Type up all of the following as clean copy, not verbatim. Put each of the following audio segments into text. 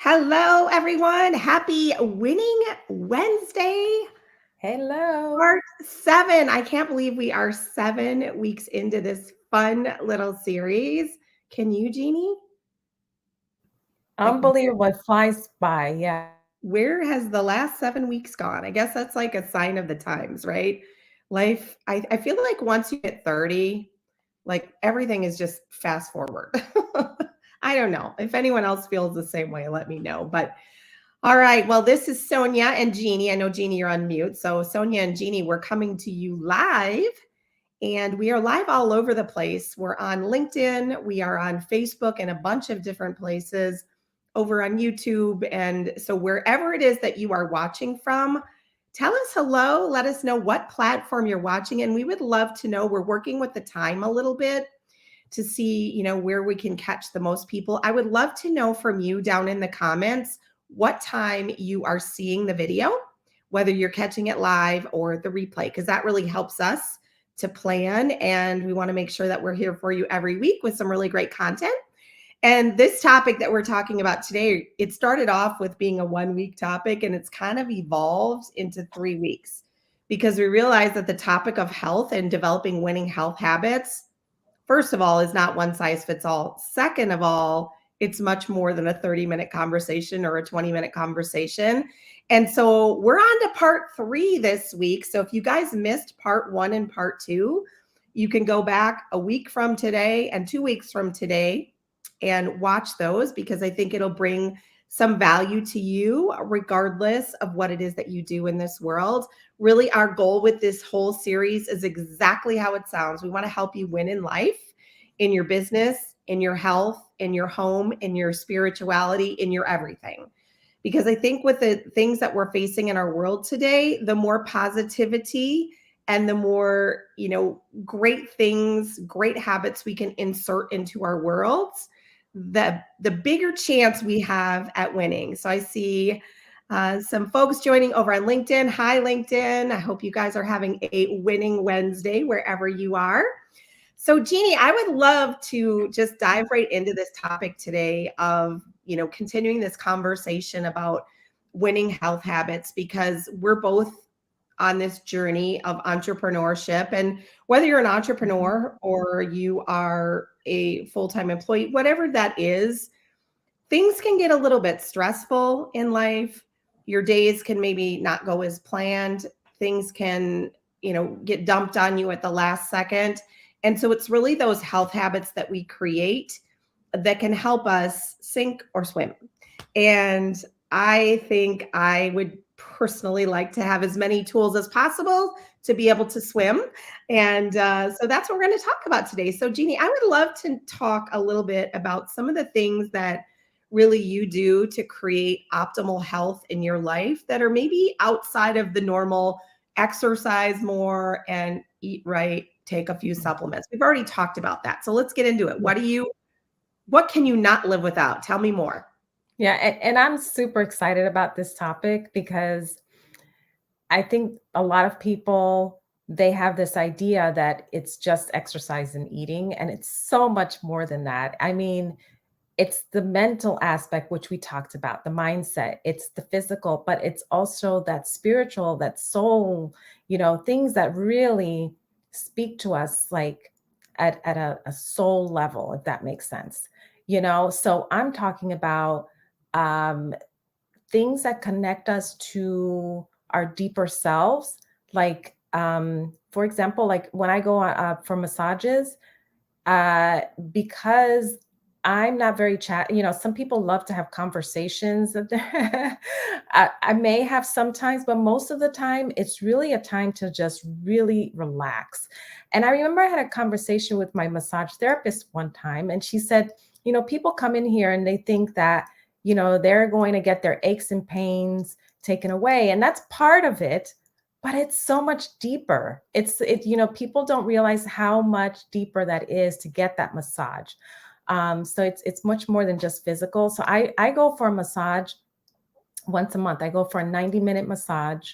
Hello, everyone. Happy Winning Wednesday, Hello. part 7. I can't believe we are 7 weeks into this fun little series. Can you, Jeannie? Like, Unbelievable. It flies by. Yeah. where has the last 7 weeks gone? I guess that's like a sign of the times, right? Life, I feel like once you hit 30, like everything is just fast forward. I don't know. If anyone else feels the same way, let me know. But all right. Well, this is Sonia and Jeannie. I know, Jeannie, you're on mute. So, Sonia and Jeannie, we're coming to you live, and we are live all over the place. We're on LinkedIn, we are on Facebook, and a bunch of different places over on YouTube. And so, wherever it is that you are watching from, tell us hello. Let us know what platform you're watching. And we would love to know. We're working with the time a little bit to see, where we can catch the most people. I would love to know from you down in the comments what time you are seeing the video, whether you're catching it live or the replay, because that really helps us to plan. And we want to make sure that we're here for you every week with some really great content. And this topic that we're talking about today, it started off with being a 1 week topic, and it's kind of evolved into 3 weeks because we realized that the topic of health and developing winning health habits, first of all, is not one size fits all. Second of all, it's much more than a 30-minute conversation or a 20-minute conversation. And so we're on to part 3 this week. So if you guys missed part 1 and part 2, you can go back a week from today and 2 weeks from today and watch those, because I think it'll bring some value to you regardless of what it is that you do in this world. Really, our goal with this whole series is exactly how it sounds. We want to help you win in life, in your business, in your health, in your home, in your spirituality, in your everything. Because I think with the things that we're facing in our world today, the more positivity and the more, great things, great habits we can insert into our worlds, the bigger chance we have at winning. So I see some folks joining over on LinkedIn. Hi, LinkedIn. I hope you guys are having a winning Wednesday wherever you are. So, Jeannie, I would love to just dive right into this topic today of, continuing this conversation about winning health habits, because we're both on this journey of entrepreneurship. And whether you're an entrepreneur or you are a full-time employee, whatever that is, things can get a little bit stressful in life. Your days can maybe not go as planned. Things can, get dumped on you at the last second. And so it's really those health habits that we create that can help us sink or swim. And I think I would personally like to have as many tools as possible to be able to swim. And so that's what we're going to talk about today. So, Jeannie, I would love to talk a little bit about some of the things that really you do to create optimal health in your life that are maybe outside of the normal exercise more and eat right, take a few supplements. We've already talked about that. So let's get into it. What can you not live without? Tell me more. Yeah. And I'm super excited about this topic because I think a lot of people, they have this idea that it's just exercise and eating, and it's so much more than that. I mean, it's the mental aspect, which we talked about, the mindset, it's the physical, but it's also that spiritual, that soul, things that really speak to us like at a soul level, if that makes sense. So I'm talking about um, things that connect us to our deeper selves. Like, for example, like when I go for massages, uh, because I'm not very chat. Some people love to have conversations. I may have sometimes, but most of the time, it's really a time to just really relax. And I remember I had a conversation with my massage therapist one time, and she said, people come in here and they think that, they're going to get their aches and pains taken away. And that's part of it, but it's so much deeper. People don't realize how much deeper that is to get that massage. So it's much more than just physical. So I go for a massage once a month. I go for a 90-minute massage,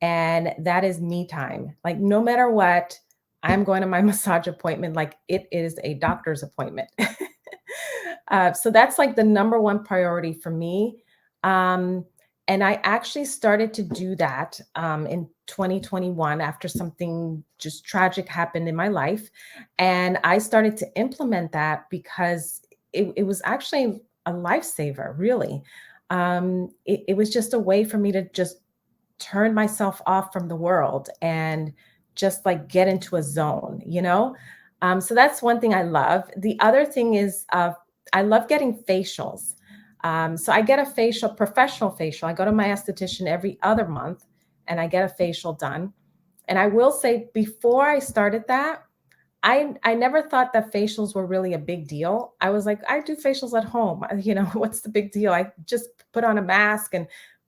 and that is me time. Like, no matter what, I'm going to my massage appointment like it is a doctor's appointment. So that's like the number one priority for me. Um, and I actually started to do that in 2021 after something just tragic happened in my life. And I started to implement that because it was actually a lifesaver, really. It was just a way for me to just turn myself off from the world and just like get into a zone, you know? So that's one thing I love. The other thing is I love getting facials. So I get a facial, professional facial. I go to my esthetician every other month and I get a facial done. And I will say, before I started that, I never thought that facials were really a big deal. I was like, I do facials at home. You know, what's the big deal? I just put on a mask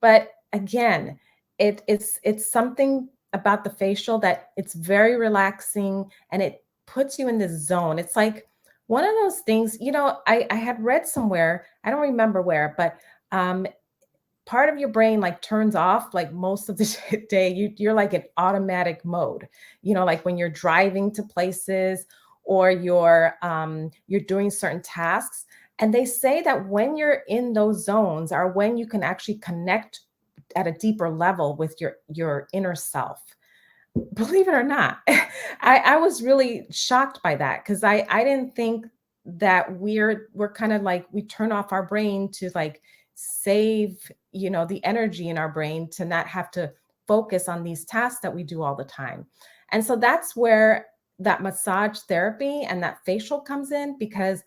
but again, it's something about the facial that it's very relaxing and it puts you in this zone. It's like one of those things, you know, I had read somewhere, I don't remember where, but um part of your brain like turns off like most of the day. You're like in automatic mode, you know, like when you're driving to places or you're doing certain tasks. And they say that when you're in those zones are when you can actually connect at a deeper level with your inner self. Believe it or not. I was really shocked by that because I didn't think that we're kind of like we turn off our brain to like save, you know, the energy in our brain to not have to focus on these tasks that we do all the time. And so that's where that massage therapy and that facial comes in because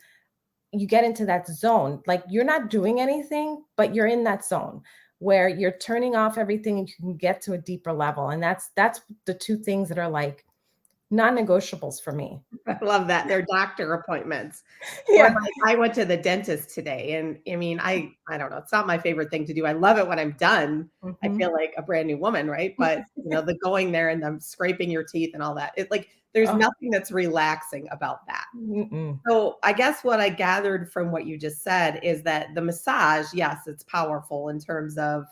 you get into that zone. Like you're not doing anything, but you're in that zone where you're turning off everything and you can get to a deeper level. And that's the two things that are like non-negotiables for me. I love that. They're doctor appointments. Or Yeah. like I went to the dentist today and I mean, I don't know, it's not my favorite thing to do. I love it when I'm done. I Mhm. feel like a brand new woman, right? But you know, the going there and them scraping your teeth and all that. It like there's Oh, nothing that's relaxing about that. mm-mm. So I guess what I gathered from what you just said is that the massage, yes, it's powerful in terms of,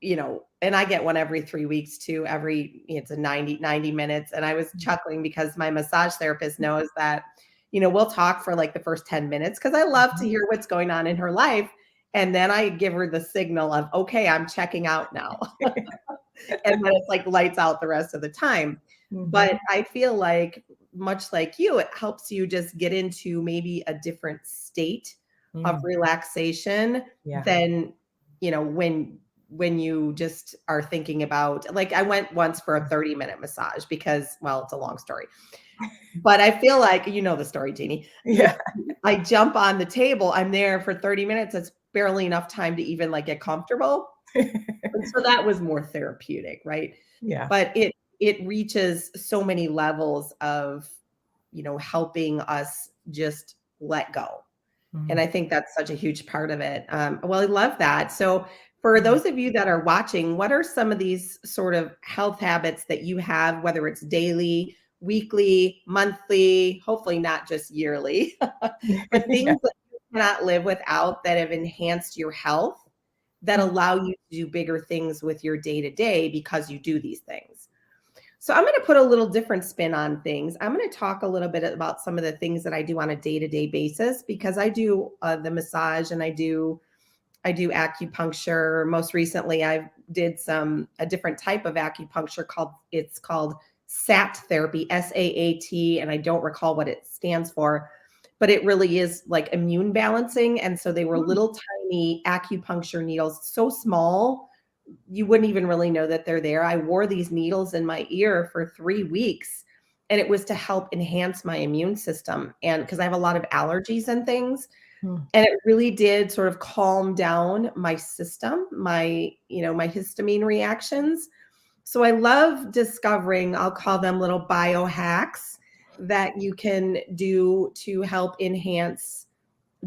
you know, and I get one every 3 weeks too. It's a 90 minutes. And I was chuckling because my massage therapist knows that, you know, we'll talk for like the first 10 minutes because I love to Mhm. hear what's going on in her life. And then I give her the signal of, okay, I'm checking out now. And then it's like lights out the rest of the time. But Mhm. I feel like, much like you, it helps you just get into maybe a different state of Mm. relaxation Yeah. than, you know, when you just are thinking about like I went once for a 30-minute massage because, well, it's a long story. But I feel like you know the story, Jeannie. You Yeah. I jump on the table, I'm there for 30 minutes. It's barely enough time to even like get comfortable. And so that was more therapeutic, right? Yeah. But it reaches so many levels of, you know, helping us just let go. And Mm. I think that's such a huge part of it. Well, I love that. So for Mm. those of you that are watching, what are some of these sort of health habits that you have, whether it's daily, weekly, monthly, hopefully not just yearly, but Yeah. things that you cannot live without that have enhanced your health that Mm. allow you to do bigger things with your day to day because you do these things. So I'm going to put a little different spin on things. I'm going to talk a little bit about some of the things that I do on a day-to-day basis because I do the massage and I do acupuncture. Most recently, I did a different type of acupuncture called SAT therapy, SAAT, and I don't recall what it stands for, but it really is like immune balancing. And so they were Mm. little tiny acupuncture needles, so small you wouldn't even really know that they're there. I wore these needles in my ear for 3 weeks, and it was to help enhance my immune system. And because I have a lot of allergies and things, Mm. and it really did sort of calm down my system, my histamine reactions. So I love discovering, I'll call them little biohacks that you can do to help enhance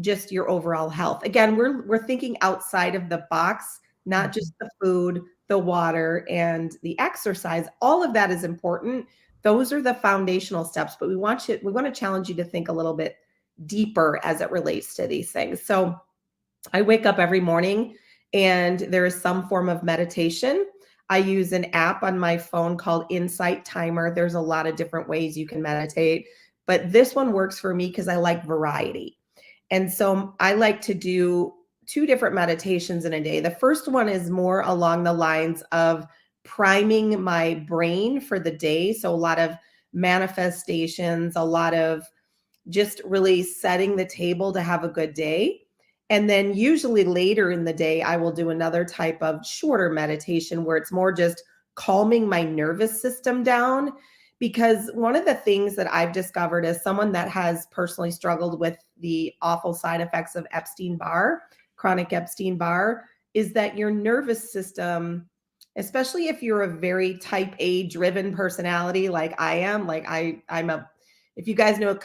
just your overall health. Again, we're thinking outside of the box, not Mhm. just the food, the water, and the exercise. All of that is important. Those are the foundational steps, but we want to challenge you to think a little bit deeper as it relates to these things. So I wake up every morning and there is some form of meditation. I use an app on my phone called Insight Timer. There's a lot of different ways you can meditate, but this one works for me because I like variety. And so I like to do two different meditations in a day. The first one is more along the lines of priming my brain for the day. So a lot of manifestations, a lot of just really setting the table to have a good day. And then usually later in the day, I will do another type of shorter meditation where it's more just calming my nervous system down. Because one of the things that I've discovered as someone that has personally struggled with the awful side effects of Epstein-Barr, chronic Epstein-Barr, is that your nervous system, especially if you're a very type A driven personality like I am, like I'm a, if you guys know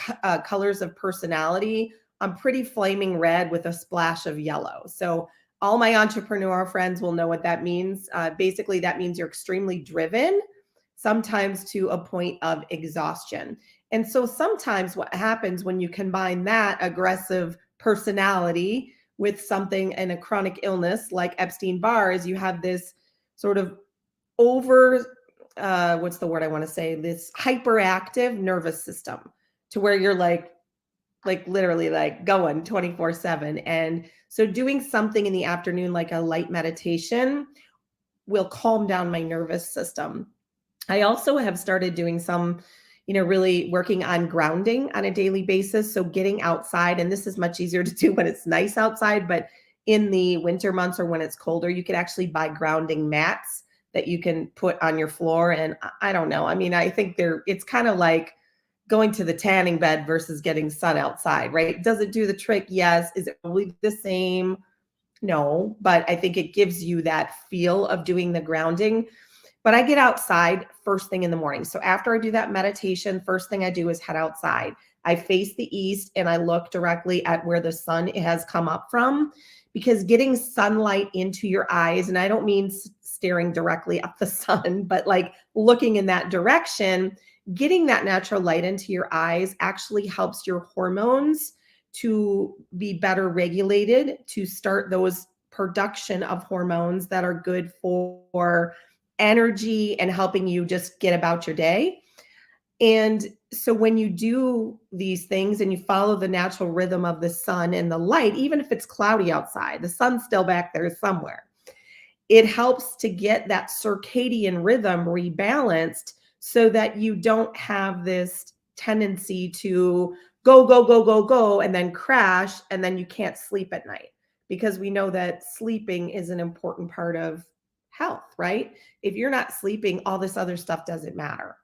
colors of personality, I'm pretty flaming red with a splash of yellow. So all my entrepreneur friends will know what that means. Basically, that means you're extremely driven, sometimes to a point of exhaustion. And so sometimes what happens when you combine that aggressive personality with something in a chronic illness like Epstein-Barr is you have this sort of over what's the word I want to say, this hyperactive nervous system to where you're like literally like going 24/7. And so doing something in the afternoon like a light meditation will calm down my nervous system. I also have started doing some, really working on grounding on a daily basis. So getting outside, and this is much easier to do when it's nice outside, but in the winter months or when it's colder, you could actually buy grounding mats that you can put on your floor. And I don't know. I mean, I think it's kind of like going to the tanning bed versus getting sun outside, right? Does it do the trick? Yes. Is it really the same? No, but I think it gives you that feel of doing the grounding. But I get outside first thing in the morning. So after I do that meditation, first thing I do is head outside. I face the east and I look directly at where the sun has come up from, because getting sunlight into your eyes, and I don't mean staring directly at the sun, but like looking in that direction, getting that natural light into your eyes actually helps your hormones to be better regulated, to start those production of hormones that are good for energy and helping you just get about your day. And so when you do these things and you follow the natural rhythm of the sun and the light, even if it's cloudy outside, the sun's still back there somewhere. It helps to get that circadian rhythm rebalanced so that you don't have this tendency to go, go, go, go, go, and then crash, and then you can't sleep at night. Because we know that sleeping is an important part of health, right? If you're not sleeping, all this other stuff doesn't matter.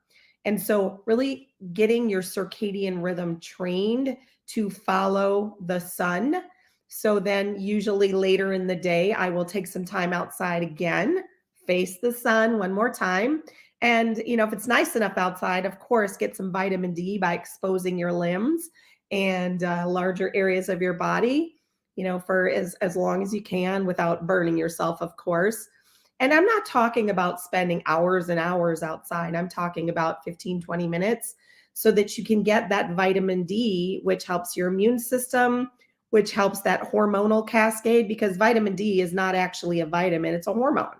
And so really getting your circadian rhythm trained to follow the sun. So then usually later in the day, I will take some time outside again, face the sun one more time. And, if it's nice enough outside, of course, get some vitamin D by exposing your limbs and larger areas of your body, for as long as you can without burning yourself, of course. And I'm not talking about spending hours and hours outside. I'm talking about 15, 20 minutes so that you can get that vitamin D, which helps your immune system, which helps that hormonal cascade, because vitamin D is not actually a vitamin, it's a hormone.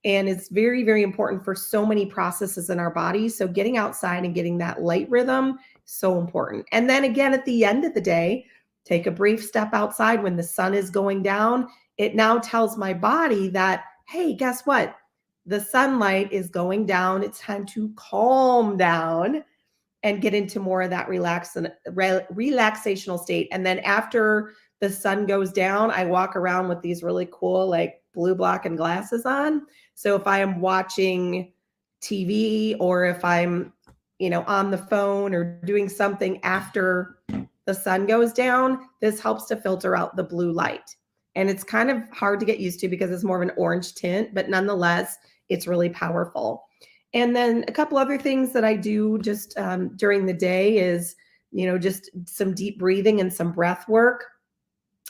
And it's very, very important for so many processes in our body. So getting outside and getting that light rhythm, so important. And then again, at the end of the day, take a brief step outside when the sun is going down. It now tells my body that, hey, guess what? The sunlight is going down. It's time to calm down and get into more of that relaxational state. And then after the sun goes down, I walk around with these really cool, like blue block and glasses on. So if I am watching TV or if I'm, on the phone or doing something after the sun goes down, this helps to filter out the blue light. And it's kind of hard to get used to because it's more of an orange tint, but nonetheless, it's really powerful. And then a couple other things that I do just during the day is, just some deep breathing and some breath work,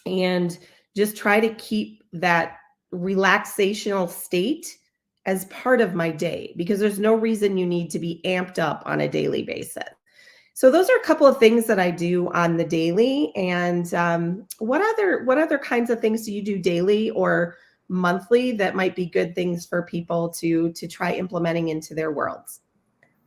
and just try to keep that relaxational state as part of my day, because there's no reason you need to be amped up on a daily basis. So those are a couple of things that I do on the daily. And what other kinds of things do you do daily or monthly that might be good things for people to try implementing into their worlds?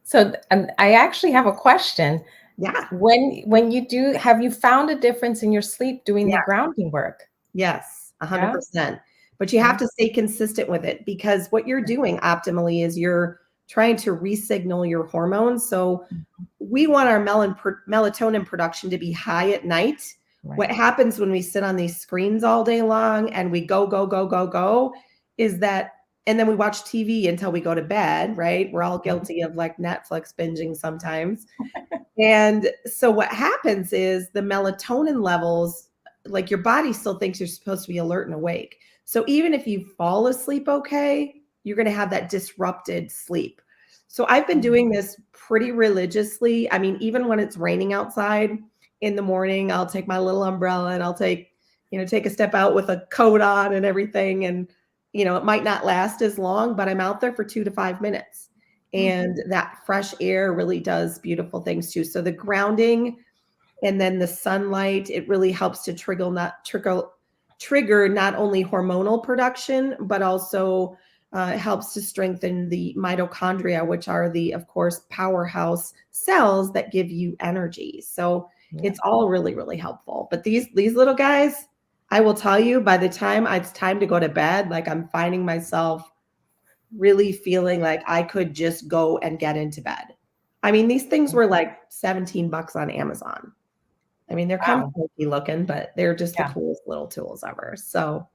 So I actually have a question. Yeah. When you do, have you found a difference in your sleep doing the Yeah. grounding work? Yes. Yeah. 100%. But you have Yeah. to stay consistent with it because what you're doing optimally is you're trying to re-signal your hormones. So Mhm. we want our melatonin production to be high at night. What Right. happens when we sit on these screens all day long and we go, go, go, go, go is that, and then we watch TV until we go to bed, right? We're all Mhm. guilty of like Netflix binging sometimes. And so what happens is the melatonin levels, like your body still thinks you're supposed to be alert and awake. So even if you fall asleep okay, you're going to have that disrupted sleep. So I've been Mhm. doing this pretty religiously. I mean, even when it's raining outside in the morning, I'll take my little umbrella and I'll take a step out with a coat on and everything. And, it might not last as long, but I'm out there for 2 to 5 minutes. And that fresh air really does beautiful things too. So the grounding and then the sunlight, it really helps to trigger not only hormonal production, but also it helps to strengthen the mitochondria, which are the, of course, powerhouse cells that give you energy. So Yeah. it's all really, really helpful. But these little guys, I will tell you, by the time it's time to go to bed, like I'm finding myself really feeling like I could just go and get into bed. I mean, these things were like $17 on Amazon. I mean, they're kind of Wow. funky looking, but they're just the Yeah. coolest little tools ever. So,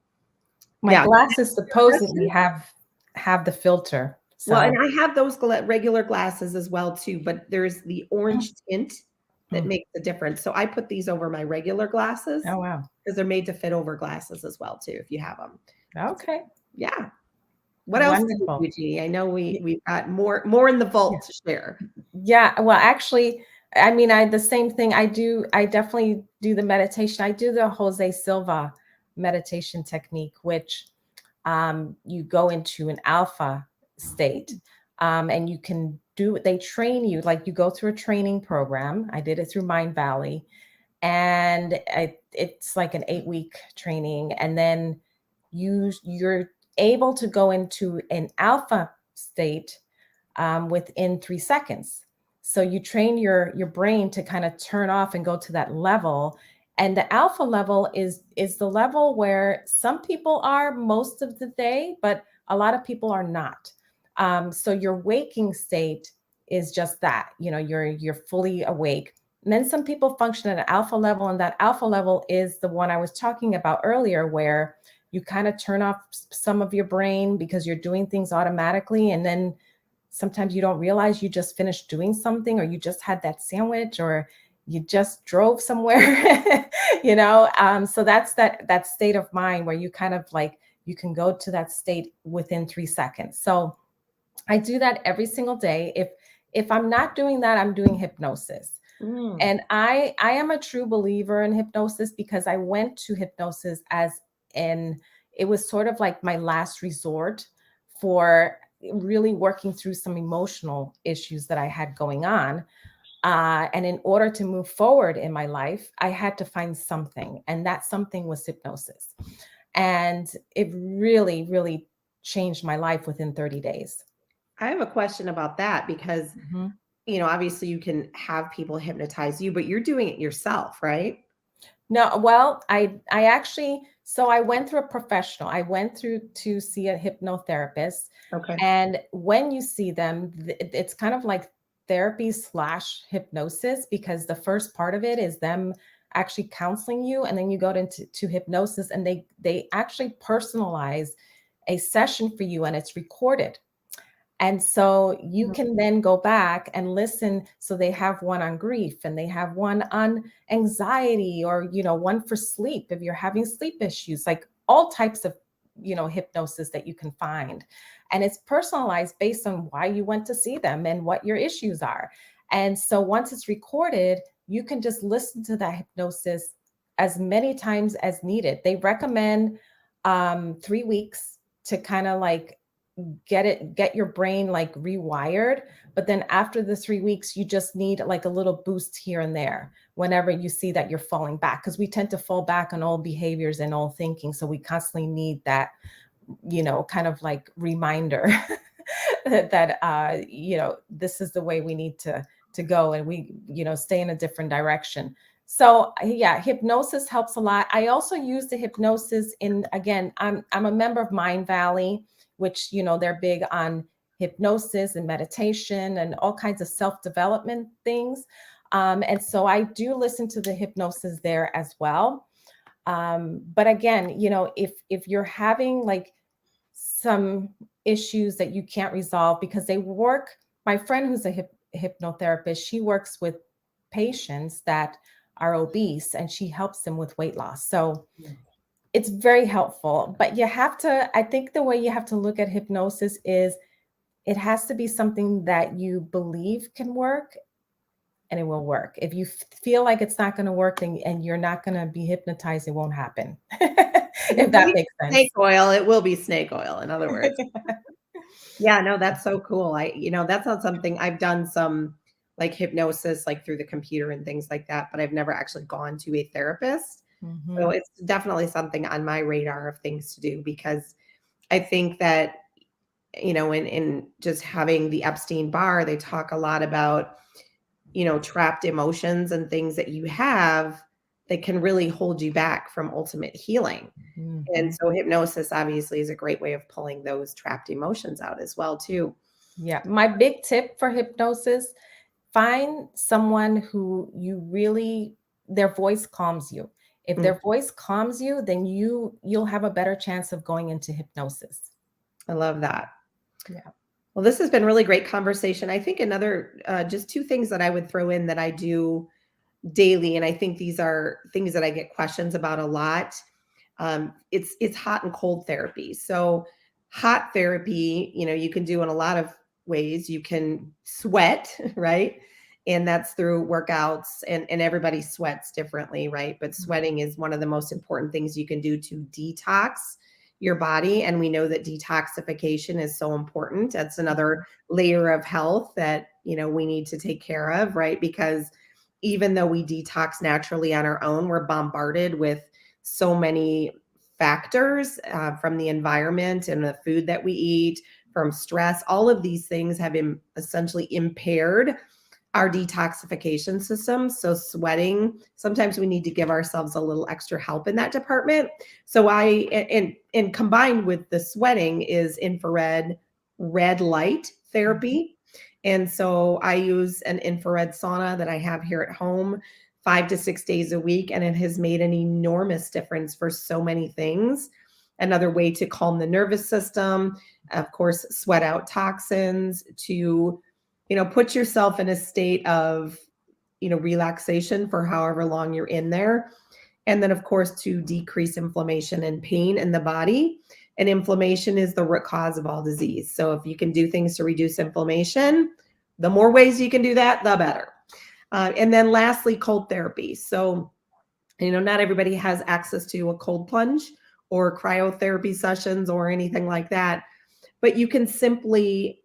My yeah. glasses Your supposedly question? have the filter. Well, and So, I have those regular glasses as well too, but there's the orange tint that mm. makes the difference. So I put these over my regular glasses Oh, wow. because they're made to fit over glasses as well too, if you have them. So, Okay. yeah. What else do you Wonderful. do, Jeannie? I know Y- we've got more in the Yeah. vault to share. Yeah. Well, actually, I mean, the same thing. I definitely do the meditation. I do the Jose Silva meditation technique, which you go into an alpha state, and you can do, they train you, like you go through a training program. I did it through Mind Valley, and it's like an 8-week training, and then you're able to go into an alpha state within 3 seconds. So you train your brain to kind of turn off and go to that level. And the alpha level is the level where some people are most of the day, but a lot of people are not. So your waking state is just that. You're fully awake. And then some people function at an alpha level, and that alpha level is the one I was talking about earlier, where you kind of turn off some of your brain because you're doing things automatically, and then sometimes you don't realize you just finished doing something, or you just had that sandwich, or you just drove somewhere. So that's that state of mind where you kind of like, you can go to that state within 3 seconds. So I do that every single day. If I'm not doing that, I'm doing hypnosis. Mm. And I am a true believer in hypnosis because I went to hypnosis as an it was sort of like my last resort for really working through some emotional issues that I had going on. And in order to move forward in my life, I had to find something, and that something was hypnosis. And it really, really changed my life within 30 days. I have a question about that because, Mhm. obviously you can have people hypnotize you, but you're doing it yourself, right? No, well, I actually, so I went through a professional. I went through to see a hypnotherapist. Okay. And when you see them, it's kind of like therapy slash hypnosis, because the first part of it is them actually counseling you, and then you go into hypnosis, and they actually personalize a session for you, and it's recorded. And so you Mhm. can then go back and listen. So they have one on grief, and they have one on anxiety, or, one for sleep if you're having sleep issues, like all types of, hypnosis that you can find. And it's personalized based on why you went to see them and what your issues are. And so once it's recorded, you can just listen to that hypnosis as many times as needed. They recommend 3 weeks to kind of like get your brain like rewired. But then after the 3 weeks, you just need like a little boost here and there whenever you see that you're falling back, because we tend to fall back on old behaviors and old thinking. So we constantly need that, kind of like reminder that this is the way we need to to go, and we, stay in a different direction. So yeah, hypnosis helps a lot. I also use the hypnosis in, again, I'm a member of Mind Valley, which, they're big on hypnosis and meditation and all kinds of self-development things. And so I do listen to the hypnosis there as well. But again, if you're having like some issues that you can't resolve, because my friend who's a hypnotherapist, she works with patients that are obese and she helps them with weight loss. So it's very helpful. But I think the way you have to look at hypnosis is it has to be something that you believe can work, and it will work. If you feel like it's not going to work, and you're not going to be hypnotized, it won't happen. If that makes sense. Snake oil, it will be snake oil, in other words. Yeah, no, that's so cool. That's not something I've done, some like hypnosis, like through the computer and things like that, but I've never actually gone to a therapist. So it's definitely something on my radar of things to do, because I think that, in just having the Epstein Barr, they talk a lot about, trapped emotions and things that you have that can really hold you back from ultimate healing. And so hypnosis obviously is a great way of pulling those trapped emotions out as well, too. Yeah. My big tip for hypnosis: find someone who their voice calms you. If their voice calms you, then you'll have a better chance of going into hypnosis. I love that. Yeah. Well, this has been really great conversation. I think another, just two things that I would throw in that I do daily, and I think these are things that I get questions about a lot. It's hot and cold therapy. So hot therapy, you can do in a lot of ways. You can sweat, right? And that's through workouts, and everybody sweats differently, right? But sweating is one of the most important things you can do to detox your body. And we know that detoxification is so important. That's another layer of health that, we need to take care of, right? Because even though we detox naturally on our own, we're bombarded with so many factors, from the environment and the food that we eat, from stress. All of these things have essentially impaired our detoxification system. So sweating, sometimes we need to give ourselves a little extra help in that department. So and combined with the sweating is infrared red light therapy. And so I use an infrared sauna that I have here at home 5 to 6 days a week, and it has made an enormous difference for so many things. Another way to calm the nervous system, of course, sweat out toxins, to put yourself in a state of, relaxation for however long you're in there. And then, of course, to decrease inflammation and pain in the body. And inflammation is the root cause of all disease. So if you can do things to reduce inflammation, the more ways you can do that, the better. And then lastly, cold therapy. So, not everybody has access to a cold plunge or cryotherapy sessions or anything like that. But you can simply,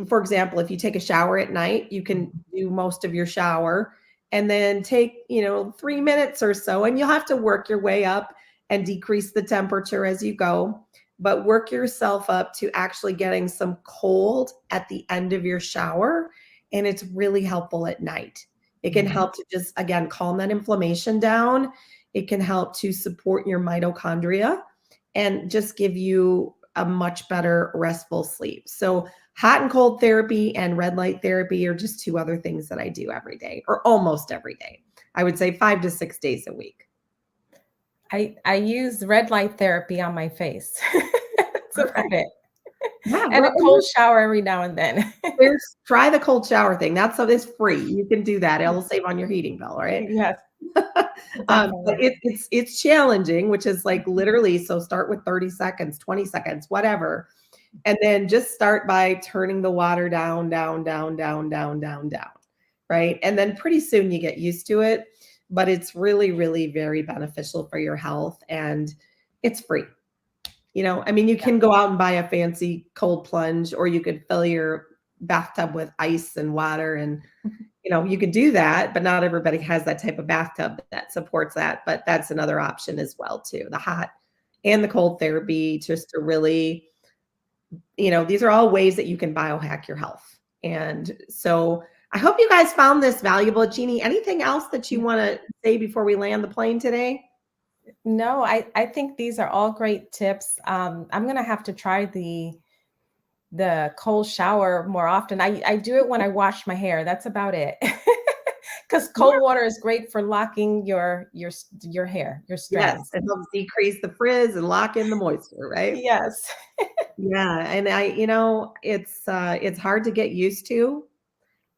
for example, if you take a shower at night, you can do most of your shower and then take, 3 minutes or so, and you'll have to work your way up and decrease the temperature as you go, but work yourself up to actually getting some cold at the end of your shower. And it's really helpful at night. It can help to just, again, calm that inflammation down. It can help to support your mitochondria and just give you a much better restful sleep. So hot and cold therapy and red light therapy are just two other things that I do every day, or almost every day. I would say 5 to 6 days a week. I use red light therapy on my face. That's about it. Yeah, And a cold shower every now and then. Try the cold shower thing. It's free. You can do that. It'll save on your heating bill, right? Yes. But it's challenging, which is like literally, so start with 30 seconds, 20 seconds, whatever. And then just start by turning the water down, down, down, down, down, down, down, right? And then pretty soon you get used to it, but it's really, really very beneficial for your health, and it's free. You can go out and buy a fancy cold plunge, or you could fill your bathtub with ice and water, and you could do that, but not everybody has that type of bathtub that supports that. But that's another option as well too. The hot and the cold therapy, just to really, these are all ways that you can biohack your health. And so I hope you guys found this valuable. Jeannie, anything else that you Yeah. want to say before we land the plane today? No, I think these are all great tips. I'm gonna have to try the cold shower more often. I do it when I wash my hair. That's about it. Because Yeah. cold water is great for locking your hair, your Yes, strands. it helps decrease the frizz and lock in the moisture, right? Yes. Yeah, and it's hard to get used to,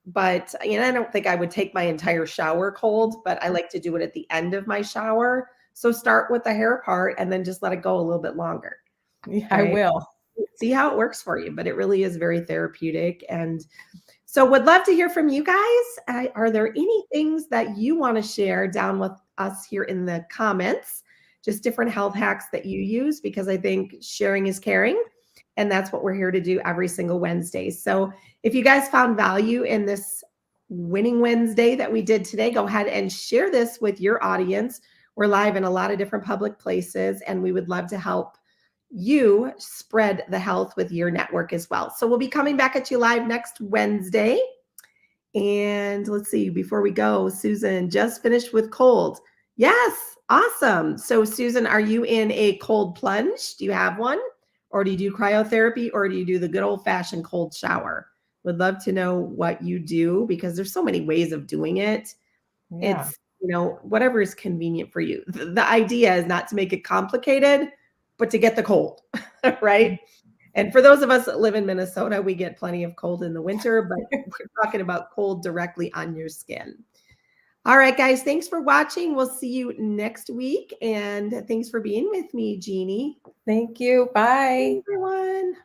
but I don't think I would take my entire shower cold, but I like to do it at the end of my shower. So start with the hair part and then just let it go a little bit longer, Yeah, I right? will. See how it works for you, but it really is very therapeutic. And so would love to hear from you guys. Are there any things that you want to share down with us here in the comments? Just different health hacks that you use, because I think sharing is caring. And that's what we're here to do every single Wednesday. So if you guys found value in this Winning Wednesday that we did today, go ahead and share this with your audience. We're live in a lot of different public places, and we would love to help you spread the health with your network as well. So we'll be coming back at you live next Wednesday. And let's see, before we go, Susan just finished with cold. Yes, awesome. So Susan, are you in a cold plunge? Do you have one? Or do you do cryotherapy, or do you do the good old fashioned cold shower? Would love to know what you do, because there's so many ways of doing it. Yeah. It's, whatever is convenient for you. The idea is not to make it complicated, but to get the cold, right? And for those of us that live in Minnesota, we get plenty of cold in the winter, but we're talking about cold directly on your skin. All right, guys, thanks for watching. We'll see you next week. And thanks for being with me, Jeannie. Thank you. Bye. Bye, everyone.